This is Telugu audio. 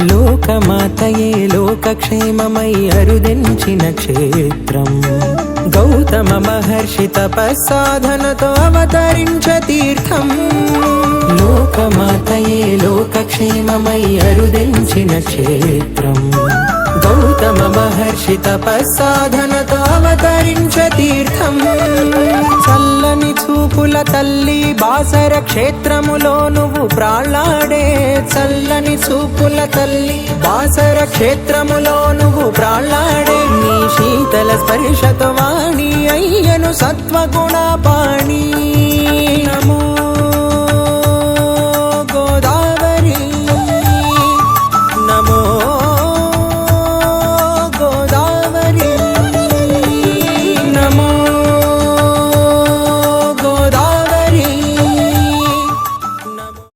లోకమాతయే లోకక్షేమమై అరుదించిన క్షేత్రం. గౌతమ మహర్షి తపస్సాధనతో అవతరించ తీర్థం. లోకమాతయే లోకక్షేమమై అరుదించిన క్షేత్రం. గౌతమ మహర్షి తపస్సాధనతో అవతరించ తీర్థం. చల్లని చూపుల తల్లి బాసర క్షేత్రములో నువ్వు ప్రాళ్ళాడే. చల్లని చూపుల తల్లి బాసర క్షేత్రములో నువ్వు ప్రాళ్ళాడే. నీ శీతల స్పర్శతో వాణి అయ్యను సత్వగుణ పాణి. నమో